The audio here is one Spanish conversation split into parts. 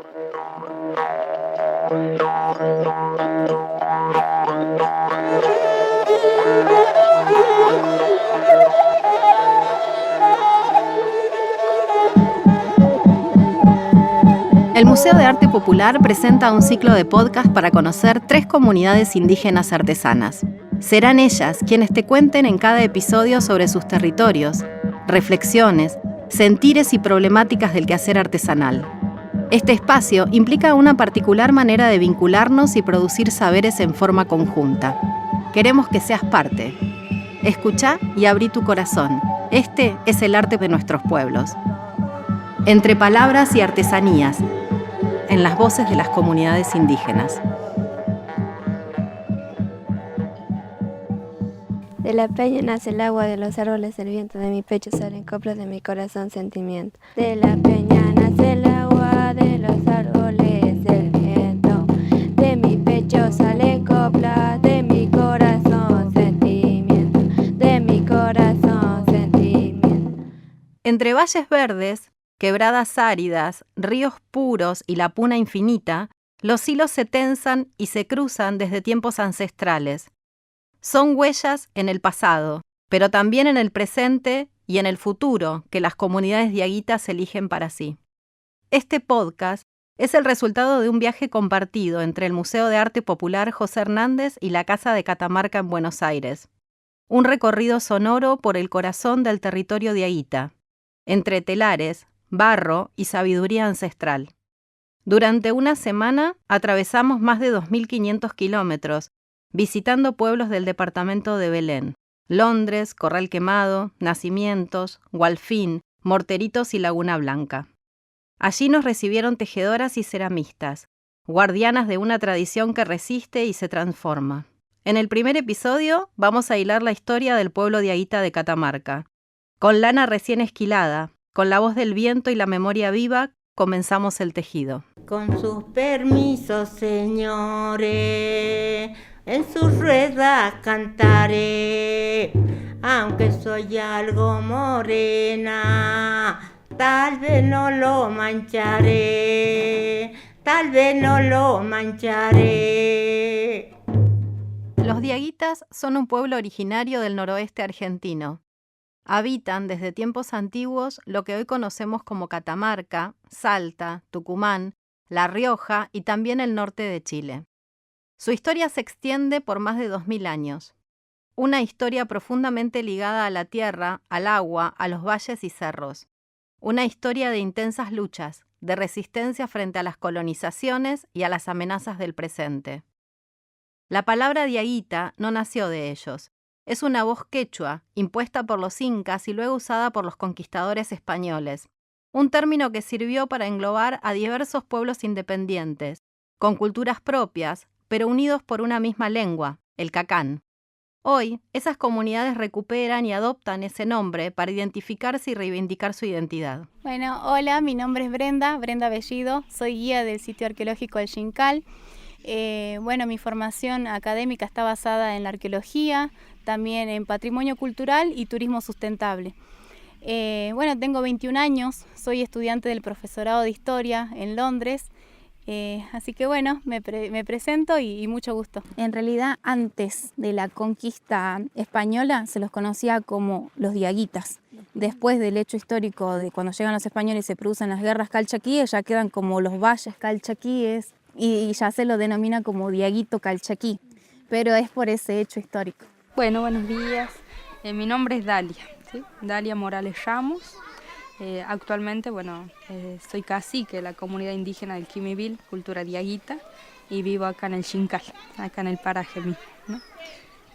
El Museo de Arte Popular presenta un ciclo de podcast para conocer 3 comunidades indígenas artesanas. Serán ellas quienes te cuenten en cada episodio sobre sus territorios, reflexiones, sentires y problemáticas del quehacer artesanal. Este espacio implica una particular manera de vincularnos y producir saberes en forma conjunta. Queremos que seas parte. Escuchá y abrí tu corazón. Este es el arte de nuestros pueblos. Entre palabras y artesanías, en las voces de las comunidades indígenas. De la peña nace el agua, de los árboles el viento, de mi pecho salen coplas, de mi corazón sentimiento. De la peña nace el agua, de los árboles el viento, de mi pecho salen coplas, de mi corazón sentimiento, de mi corazón sentimiento. Entre valles verdes, quebradas áridas, ríos puros y la puna infinita, los hilos se tensan y se cruzan desde tiempos ancestrales. Son huellas en el pasado, pero también en el presente y en el futuro que las comunidades diaguitas eligen para sí. Este podcast es el resultado de un viaje compartido entre el Museo de Arte Popular José Hernández y la Casa de Catamarca en Buenos Aires. Un recorrido sonoro por el corazón del territorio diaguita, entre telares, barro y sabiduría ancestral. Durante una semana atravesamos más de 2.500 kilómetros, visitando pueblos del departamento de Belén, Londres, Corral Quemado, Nacimientos, Gualfín, Morteritos y Laguna Blanca. Allí nos recibieron tejedoras y ceramistas, guardianas de una tradición que resiste y se transforma. En el primer episodio vamos a hilar la historia del pueblo diaguita de Catamarca. Con lana recién esquilada, con la voz del viento y la memoria viva, comenzamos el tejido. Con sus permisos, señores, en sus ruedas cantaré, aunque soy algo morena, tal vez no lo mancharé, tal vez no lo mancharé. Los diaguitas son un pueblo originario del noroeste argentino. Habitan desde tiempos antiguos lo que hoy conocemos como Catamarca, Salta, Tucumán, La Rioja y también el norte de Chile. Su historia se extiende por más de 2000 años. Una historia profundamente ligada a la tierra, al agua, a los valles y cerros. Una historia de intensas luchas, de resistencia frente a las colonizaciones y a las amenazas del presente. La palabra diaguita no nació de ellos. Es una voz quechua, impuesta por los incas y luego usada por los conquistadores españoles. Un término que sirvió para englobar a diversos pueblos independientes, con culturas propias, pero unidos por una misma lengua, el cacán. Hoy, esas comunidades recuperan y adoptan ese nombre para identificarse y reivindicar su identidad. Bueno, hola, mi nombre es Brenda Bellido, soy guía del sitio arqueológico El Xincal. Mi formación académica está basada en la arqueología, también en patrimonio cultural y turismo sustentable. Tengo 21 años, soy estudiante del profesorado de Historia en Londres, así que me presento y mucho gusto. En realidad, antes de la conquista española se los conocía como los diaguitas. Después del hecho histórico de cuando llegan los españoles y se producen las guerras calchaquíes, ya quedan como los valles calchaquíes y ya se lo denomina como diaguito calchaquí, pero es por ese hecho histórico. Bueno, buenos días. Mi nombre es Dalia, ¿sí? Dalia Morales Ramos. Actualmente, soy cacique de la comunidad indígena del Quimivil, cultura diaguita, y vivo acá en el Xincal, acá en el paraje mismo, ¿no?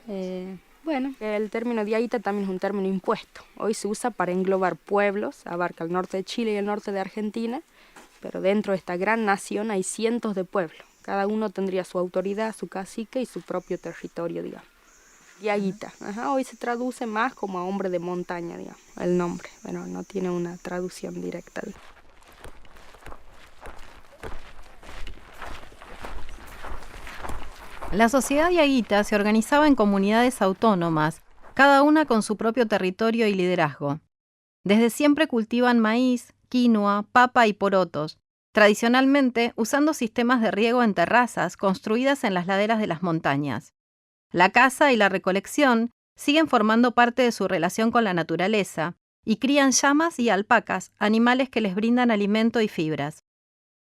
El término diaguita también es un término impuesto. Hoy se usa para englobar pueblos, abarca el norte de Chile y el norte de Argentina, pero dentro de esta gran nación hay cientos de pueblos. Cada uno tendría su autoridad, su cacique y su propio territorio, digamos. Diaguita, hoy se traduce más como a hombre de montaña, digamos, el nombre, pero no tiene una traducción directa. La sociedad diaguita se organizaba en comunidades autónomas, cada una con su propio territorio y liderazgo. Desde siempre cultivan maíz, quinoa, papa y porotos, tradicionalmente usando sistemas de riego en terrazas construidas en las laderas de las montañas. La caza y la recolección siguen formando parte de su relación con la naturaleza y crían llamas y alpacas, animales que les brindan alimento y fibras.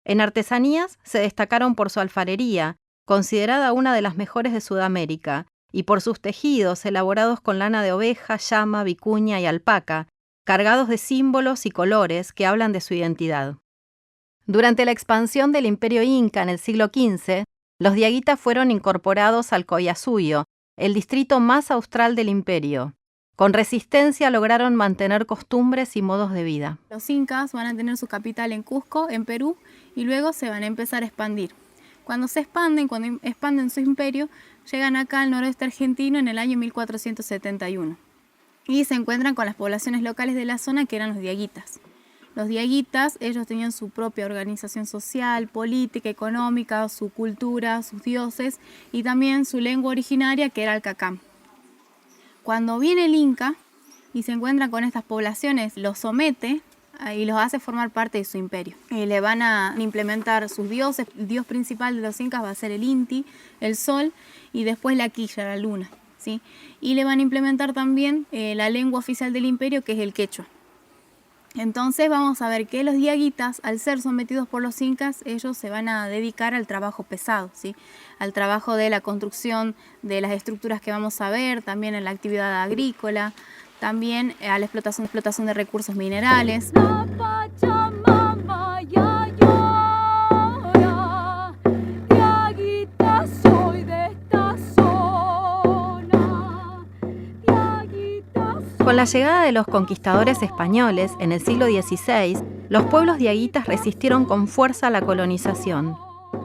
En artesanías se destacaron por su alfarería, considerada una de las mejores de Sudamérica, y por sus tejidos elaborados con lana de oveja, llama, vicuña y alpaca, cargados de símbolos y colores que hablan de su identidad. Durante la expansión del Imperio Inca en el siglo XV, los diaguitas fueron incorporados al Collasuyo, el distrito más austral del imperio. Con resistencia lograron mantener costumbres y modos de vida. Los incas van a tener su capital en Cusco, en Perú, y luego se van a empezar a expandir. Cuando expanden su imperio, llegan acá al noroeste argentino en el año 1471 y se encuentran con las poblaciones locales de la zona, que eran los diaguitas. Los diaguitas, ellos tenían su propia organización social, política, económica, su cultura, sus dioses y también su lengua originaria, que era el cacán. Cuando viene el Inca y se encuentra con estas poblaciones, los somete y los hace formar parte de su imperio. Le van a implementar sus dioses. El dios principal de los incas va a ser el Inti, el sol, y después la quilla, la luna, ¿sí? Y le van a implementar también la lengua oficial del imperio, que es el quechua. Entonces vamos a ver que los diaguitas, al ser sometidos por los incas, ellos se van a dedicar al trabajo pesado, ¿sí? Al trabajo de la construcción de las estructuras que vamos a ver, también en la actividad agrícola, también a la explotación de recursos minerales. La Pachamama ya llora, diaguita soy de esta zona, diaguita soy. Con la llegada de los conquistadores españoles en el siglo XVI, los pueblos diaguitas resistieron con fuerza a la colonización.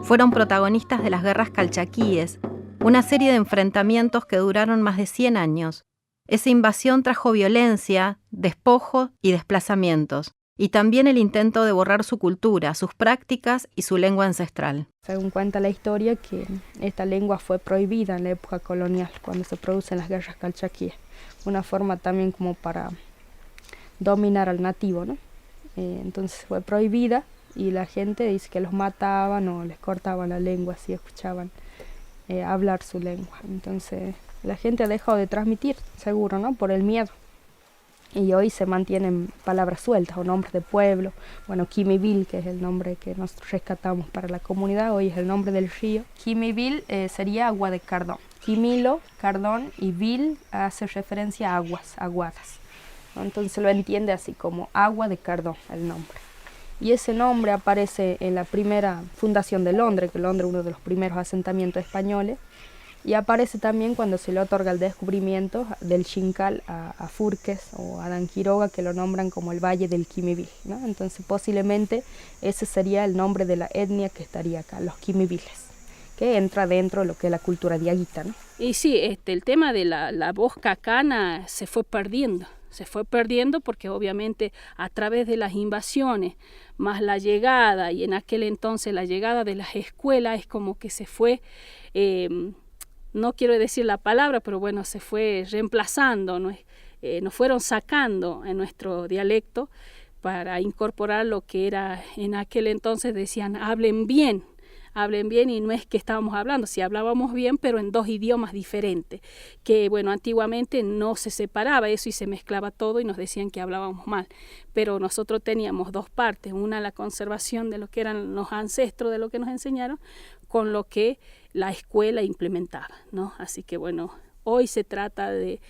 Fueron protagonistas de las guerras calchaquíes, una serie de enfrentamientos que duraron más de 100 años. Esa invasión trajo violencia, despojo y desplazamientos, y también el intento de borrar su cultura, sus prácticas y su lengua ancestral. Según cuenta la historia, que esta lengua fue prohibida en la época colonial, cuando se producen las guerras calchaquíes. Una forma también como para dominar al nativo, ¿no? Entonces fue prohibida y la gente dice que los mataban o les cortaban la lengua si escuchaban hablar su lengua. Entonces la gente ha dejado de transmitir, seguro, ¿no? Por el miedo. Y hoy se mantienen palabras sueltas o nombres de pueblo. Bueno, Quimivil, que es el nombre que nosotros rescatamos para la comunidad, hoy es el nombre del río. Quimivil sería agua de cardón. Quimilo, cardón, y vil hace referencia a aguas, aguadas, ¿no? Entonces lo entiende así como agua de cardón, el nombre. Y ese nombre aparece en la primera fundación de Londres, que Londres es uno de los primeros asentamientos españoles, y aparece también cuando se le otorga el descubrimiento del Xincal a Furques o a Adán Quiroga, que lo nombran como el Valle del Quimivil, ¿no? Entonces posiblemente ese sería el nombre de la etnia que estaría acá, los Quimiviles, que entra dentro de lo que es la cultura diaguita, ¿no? Y sí, el tema de la voz cacana se fue perdiendo porque obviamente a través de las invasiones, más la llegada, y en aquel entonces la llegada de las escuelas, es como que se fue, no quiero decir la palabra, pero bueno, se fue reemplazando, ¿no? Nos fueron sacando en nuestro dialecto para incorporar lo que era en aquel entonces, decían, hablen bien, y no es que estábamos hablando, sí hablábamos bien, pero en dos idiomas diferentes, que bueno, antiguamente no se separaba eso y se mezclaba todo y nos decían que hablábamos mal, pero nosotros teníamos dos partes, una la conservación de lo que eran los ancestros, de lo que nos enseñaron, con lo que la escuela implementaba, ¿no? Así que bueno, hoy se trata de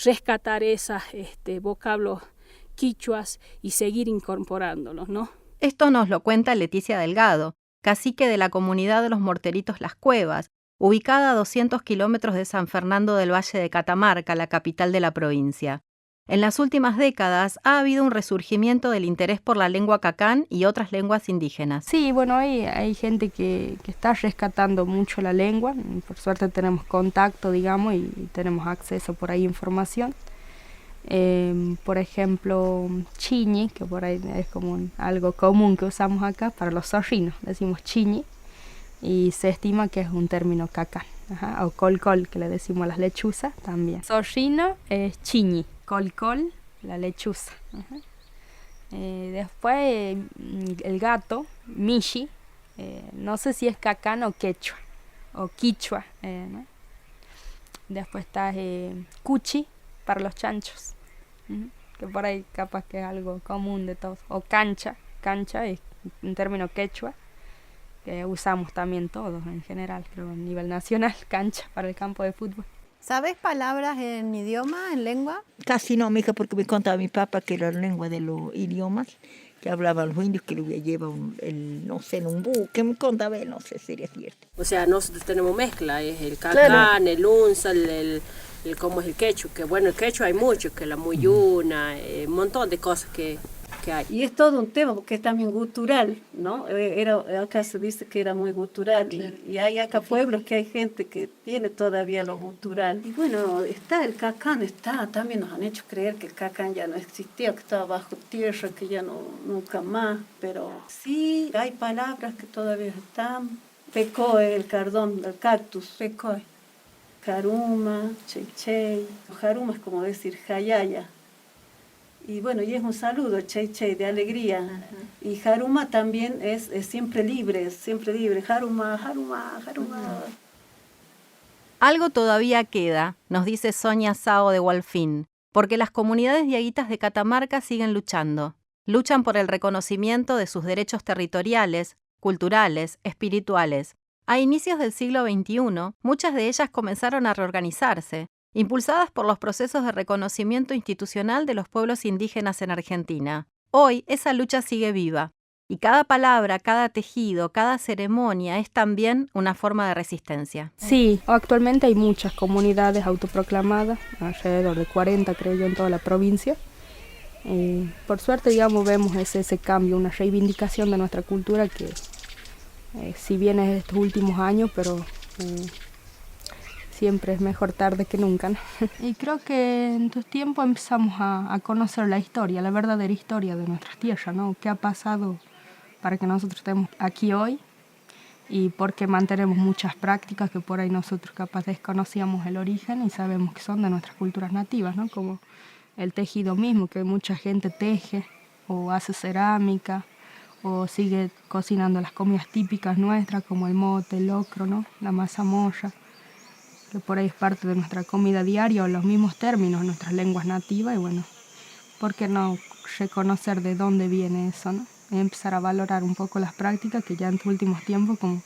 rescatar esas vocablos quichuas y seguir incorporándolos, ¿no? Esto nos lo cuenta Leticia Delgado, cacique de la comunidad de los Morteritos Las Cuevas, ubicada a 200 kilómetros de San Fernando del Valle de Catamarca, la capital de la provincia. En las últimas décadas ha habido un resurgimiento del interés por la lengua cacán y otras lenguas indígenas. Sí, bueno, hay gente que está rescatando mucho la lengua. Por suerte tenemos contacto, digamos, y tenemos acceso por ahí a información. Por ejemplo, chiñi, que por ahí es como algo común que usamos acá para los zorrinos, decimos chiñi, y se estima que es un término cacán. O colcol, que le decimos a las lechuzas también. Zorrino es chiñi, colcol, la lechuza. Después el gato, Mishi, no sé si es cacán o quechua, o quichua, ¿no? Después está cuchi para los chanchos, que por ahí capaz que es algo común de todos. O cancha es un término quechua que usamos también todos en general, creo a nivel nacional, cancha para el campo de fútbol. ¿Sabes palabras en idioma, en lengua? Casi no, mija, porque me contaba mi papá que la lengua de los idiomas que hablaban los indios, que lo lleva no sé, en un buque, me contaba él, no sé si era cierto. O sea, nosotros tenemos mezcla, es el cacán, claro, el unza, el cómo es el quechua, que bueno, el quechua hay mucho, que la muyuna, un montón de cosas que hay. Y es todo un tema, porque es también gutural, ¿no? Acá se dice que era muy gutural, claro. Y hay acá pueblos que hay gente que tiene todavía lo gutural. Y bueno, está el cacán, también nos han hecho creer que el cacán ya no existía, que estaba bajo tierra, que ya no, nunca más, pero sí, hay palabras que todavía están. Pecoe, el cardón, el cactus, pecoe. Jaruma, chey, jaruma es como decir jayaya. Y bueno, y es un saludo, chey, de alegría. Uh-huh. Y jaruma también es siempre libre, jaruma. Algo todavía queda, nos dice Sonia Sao de Walfín, porque las comunidades diaguitas de Catamarca siguen luchando. Luchan por el reconocimiento de sus derechos territoriales, culturales, espirituales. A inicios del siglo XXI, muchas de ellas comenzaron a reorganizarse, impulsadas por los procesos de reconocimiento institucional de los pueblos indígenas en Argentina. Hoy esa lucha sigue viva, y cada palabra, cada tejido, cada ceremonia es también una forma de resistencia. Sí, actualmente hay muchas comunidades autoproclamadas, alrededor de 40 creo yo en toda la provincia. Por suerte, digamos, vemos ese cambio, una reivindicación de nuestra cultura que si bien es de estos últimos años, pero siempre es mejor tarde que nunca, ¿no? Y creo que en estos tiempos empezamos a conocer la historia, la verdadera historia de nuestras tierras, ¿no? ¿Qué ha pasado para que nosotros estemos aquí hoy? Y por qué mantenemos muchas prácticas que por ahí nosotros capaz desconocíamos el origen y sabemos que son de nuestras culturas nativas, ¿no? Como el tejido mismo, que mucha gente teje o hace cerámica o sigue cocinando las comidas típicas nuestras como el mote, el locro, ¿no? La mazamorra, que por ahí es parte de nuestra comida diaria o los mismos términos, nuestras lenguas nativas. Y bueno, ¿por qué no reconocer de dónde viene eso, ¿no? Y empezar a valorar un poco las prácticas que ya en estos últimos tiempos como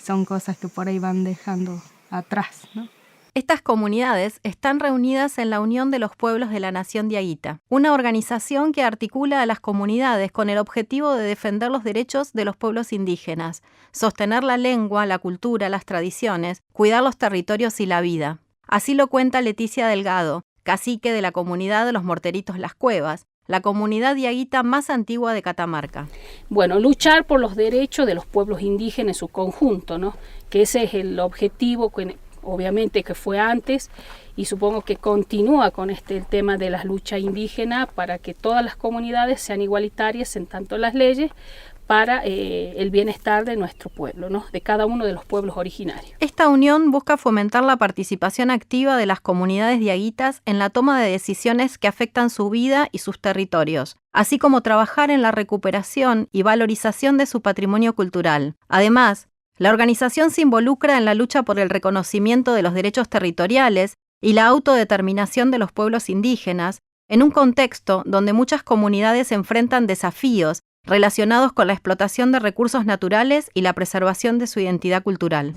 son cosas que por ahí van dejando atrás, ¿no? Estas comunidades están reunidas en la Unión de los Pueblos de la Nación Diaguita, una organización que articula a las comunidades con el objetivo de defender los derechos de los pueblos indígenas, sostener la lengua, la cultura, las tradiciones, cuidar los territorios y la vida. Así lo cuenta Leticia Delgado, cacique de la comunidad de los Morteritos Las Cuevas, la comunidad diaguita más antigua de Catamarca. Bueno, luchar por los derechos de los pueblos indígenas en su conjunto, ¿no? Que ese es el objetivo que obviamente que fue antes y supongo que continúa con el tema de las luchas indígenas para que todas las comunidades sean igualitarias en tanto las leyes para el bienestar de nuestro pueblo, ¿no? De cada uno de los pueblos originarios. Esta unión busca fomentar la participación activa de las comunidades diaguitas en la toma de decisiones que afectan su vida y sus territorios, así como trabajar en la recuperación y valorización de su patrimonio cultural. Además, la organización se involucra en la lucha por el reconocimiento de los derechos territoriales y la autodeterminación de los pueblos indígenas, en un contexto donde muchas comunidades enfrentan desafíos relacionados con la explotación de recursos naturales y la preservación de su identidad cultural.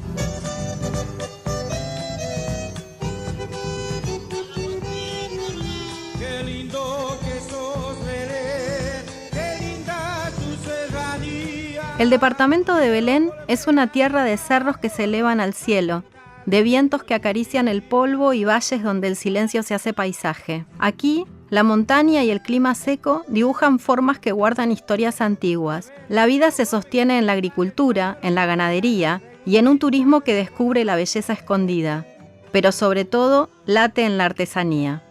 El departamento de Belén es una tierra de cerros que se elevan al cielo, de vientos que acarician el polvo y valles donde el silencio se hace paisaje. Aquí, la montaña y el clima seco dibujan formas que guardan historias antiguas. La vida se sostiene en la agricultura, en la ganadería y en un turismo que descubre la belleza escondida, pero sobre todo late en la artesanía.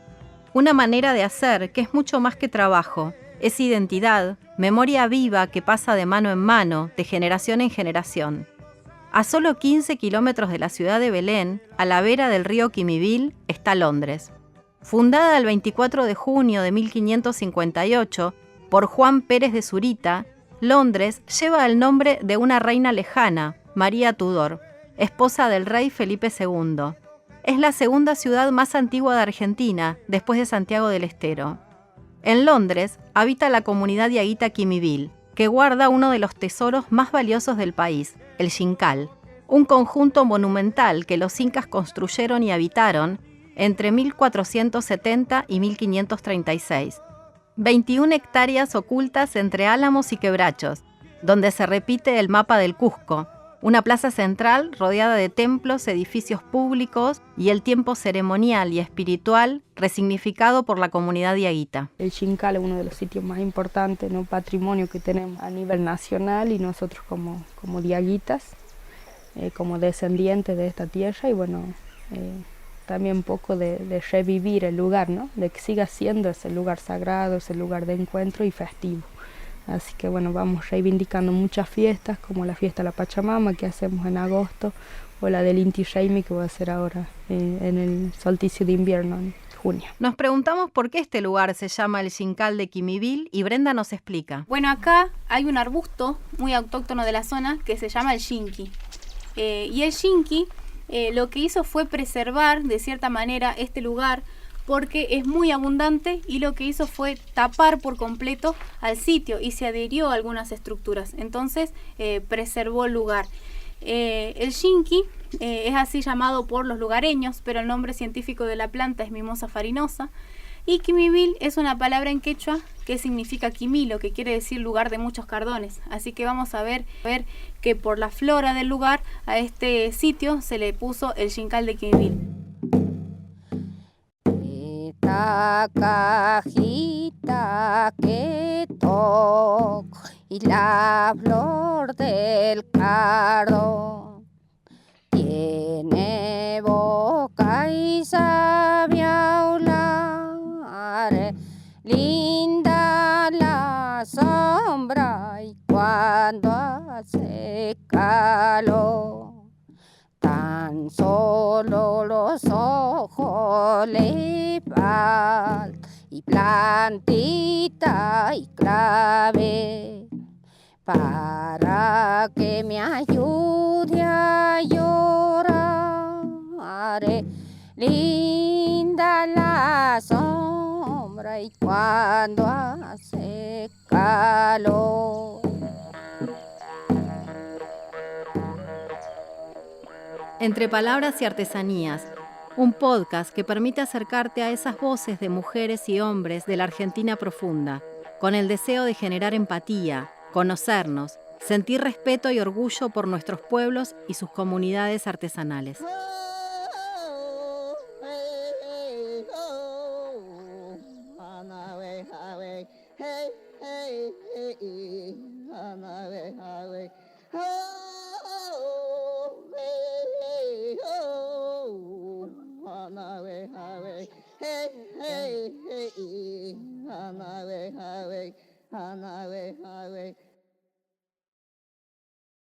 Una manera de hacer que es mucho más que trabajo. Es identidad, memoria viva que pasa de mano en mano, de generación en generación. A solo 15 kilómetros de la ciudad de Belén, a la vera del río Quimivil, está Londres. Fundada el 24 de junio de 1558 por Juan Pérez de Zurita, Londres lleva el nombre de una reina lejana, María Tudor, esposa del rey Felipe II. Es la segunda ciudad más antigua de Argentina, después de Santiago del Estero. En Londres habita la comunidad diaguita Quimivil, que guarda uno de los tesoros más valiosos del país, el Xincal, un conjunto monumental que los incas construyeron y habitaron entre 1470 y 1536. 21 hectáreas ocultas entre álamos y quebrachos, donde se repite el mapa del Cusco, una plaza central rodeada de templos, edificios públicos y el tiempo ceremonial y espiritual resignificado por la comunidad diaguita. El Xincal es uno de los sitios más importantes, ¿no? Patrimonio que tenemos a nivel nacional, y nosotros como diaguitas, como descendientes de esta tierra, y bueno, también un poco de revivir el lugar, ¿no? De que siga siendo ese lugar sagrado, ese lugar de encuentro y festivo. Así que bueno, vamos reivindicando muchas fiestas, como la fiesta de la Pachamama que hacemos en agosto, o la del Inti Raymi que voy a hacer ahora en el solsticio de invierno en junio. Nos preguntamos por qué este lugar se llama el Xincal de Quimivil y Brenda nos explica. Bueno, acá hay un arbusto muy autóctono de la zona que se llama el xinqui. Y el xinqui lo que hizo fue preservar de cierta manera este lugar porque es muy abundante, y lo que hizo fue tapar por completo al sitio y se adhirió a algunas estructuras. Entonces preservó el lugar. El xinqui es así llamado por los lugareños, pero el nombre científico de la planta es Mimosa farinosa. Y Quimivil es una palabra en quechua que significa quimilo, que quiere decir lugar de muchos cardones. Así que vamos a ver que por la flora del lugar a este sitio se le puso el Xincal de Quimivil. Esta cajita que toco y la flor del cardo tiene boca y sabe hablar, linda la sombra y cuando hace calor tan solo los ojos le faltan, y plantita y clave para que me ayude a llorar. Linda la sombra y cuando hace calor. Entre Palabras y Artesanías, un podcast que permite acercarte a esas voces de mujeres y hombres de la Argentina profunda, con el deseo de generar empatía, conocernos, sentir respeto y orgullo por nuestros pueblos y sus comunidades artesanales. Highway.